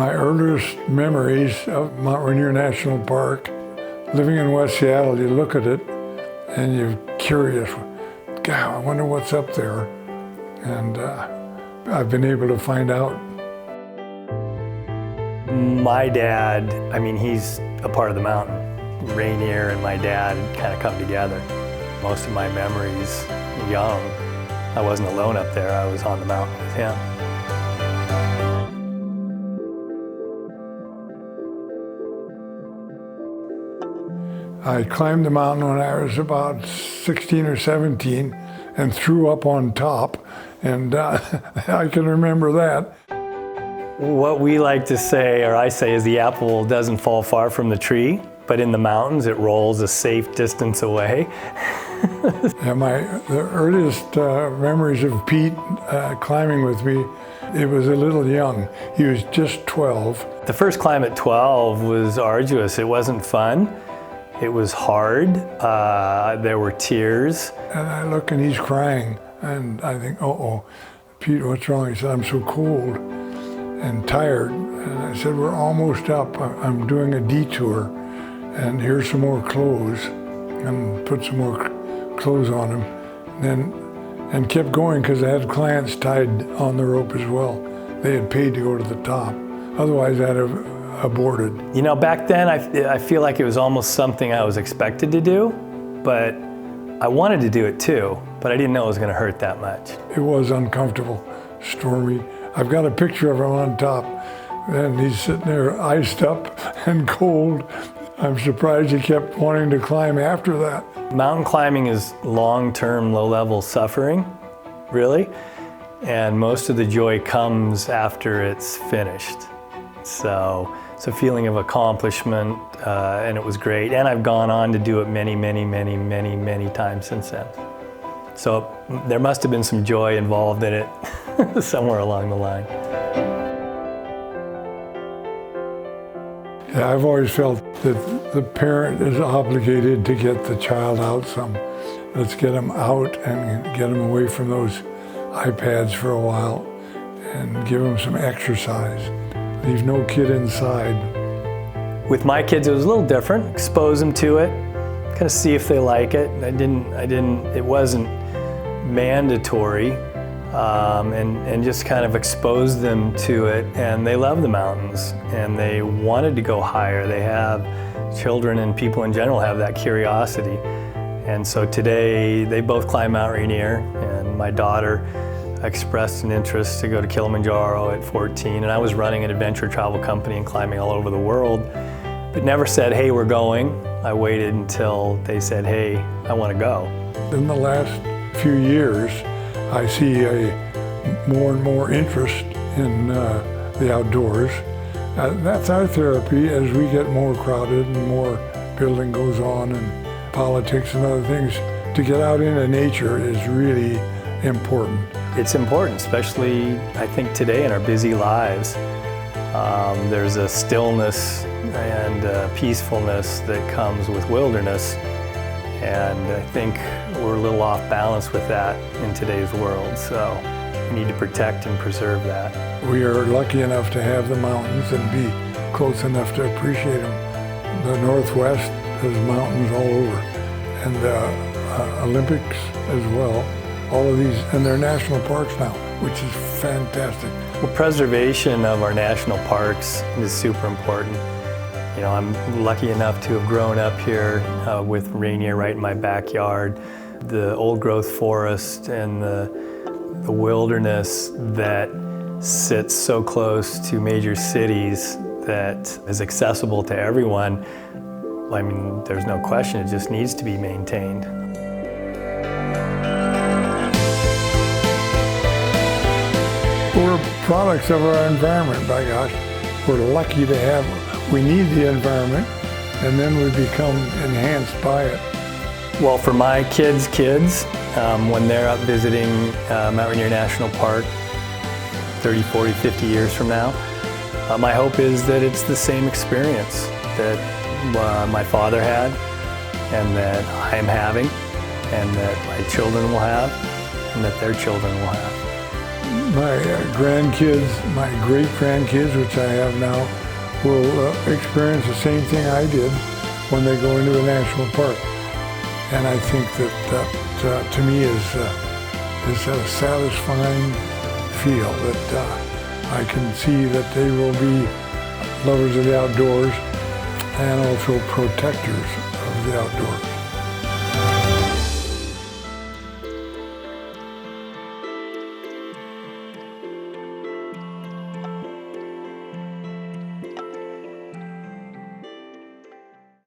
My earliest memories of Mount Rainier National Park, living in West Seattle, you look at it and you're curious, God, I wonder what's up there. And I've been able to find out. My dad, I mean, he's a part of the mountain. Rainier and my dad kind of come together. Most of my memories, young, I wasn't alone up there, I was on the mountain with him. I climbed the mountain when I was about 16 or 17 and threw up on top, and I can remember that. What we like to say, or I say, is the apple doesn't fall far from the tree, but in the mountains it rolls a safe distance away. The earliest memories of Pete climbing with me, it was a little young. He was just 12. The first climb at 12 was arduous. It wasn't fun. It was hard. There were tears. And I look and he's crying, and I think, uh-oh, Pete, what's wrong? He said, I'm so cold and tired. And I said, we're almost up. I'm doing a detour, and here's some more clothes. And put some more clothes on him. And kept going because I had clients tied on the rope as well. They had paid to go to the top. Otherwise, I'd have aborted. You know, back then I feel like it was almost something I was expected to do, but I wanted to do it too, but I didn't know it was going to hurt that much. It was uncomfortable, stormy. I've got a picture of him on top, and he's sitting there iced up and cold. I'm surprised he kept wanting to climb after that. Mountain climbing is long-term, low-level suffering, really, and most of the joy comes after it's finished. So it's a feeling of accomplishment, and it was great. And I've gone on to do it many, many, many, many, many times since then. So there must have been some joy involved in it somewhere along the line. Yeah, I've always felt that the parent is obligated to get the child out some. Let's get them out and get them away from those iPads for a while and give them some exercise. Leave no kid inside. With my kids, it was a little different. Expose them to it, kind of see if they like it. It wasn't mandatory, and just kind of expose them to it. And they love the mountains, and they wanted to go higher. They have, children and people in general have that curiosity. And so today, they both climb Mount Rainier, and my daughter expressed an interest to go to Kilimanjaro at 14, and I was running an adventure travel company and climbing all over the world, but never said, hey, we're going. I waited until they said, hey, I want to go. In the last few years, I see a more and more interest in the outdoors. That's our therapy as we get more crowded and more building goes on and politics and other things. To get out into nature is really important. It's important, especially I think today in our busy lives. There's a stillness and a peacefulness that comes with wilderness, and I think we're a little off balance with that in today's world, so we need to protect and preserve that. We are lucky enough to have the mountains and be close enough to appreciate them. The Northwest has mountains all over, and the Olympics as well. All of these, and they're national parks now, which is fantastic. Well, preservation of our national parks is super important. You know, I'm lucky enough to have grown up here with Rainier right in my backyard. The old growth forest and the wilderness that sits so close to major cities that is accessible to everyone. I mean, there's no question, it just needs to be maintained. We're products of our environment, by gosh. We're lucky to have, we need the environment, and then we become enhanced by it. Well, for my kids' when they're up visiting Mount Rainier National Park 30, 40, 50 years from now, my hope is that it's the same experience that my father had, and that I'm having, and that my children will have, and that their children will have. my grandkids, my great-grandkids, which I have now, will experience the same thing I did when they go into a national park. And I think that to me is a satisfying feel that I can see that they will be lovers of the outdoors and also protectors of the outdoors.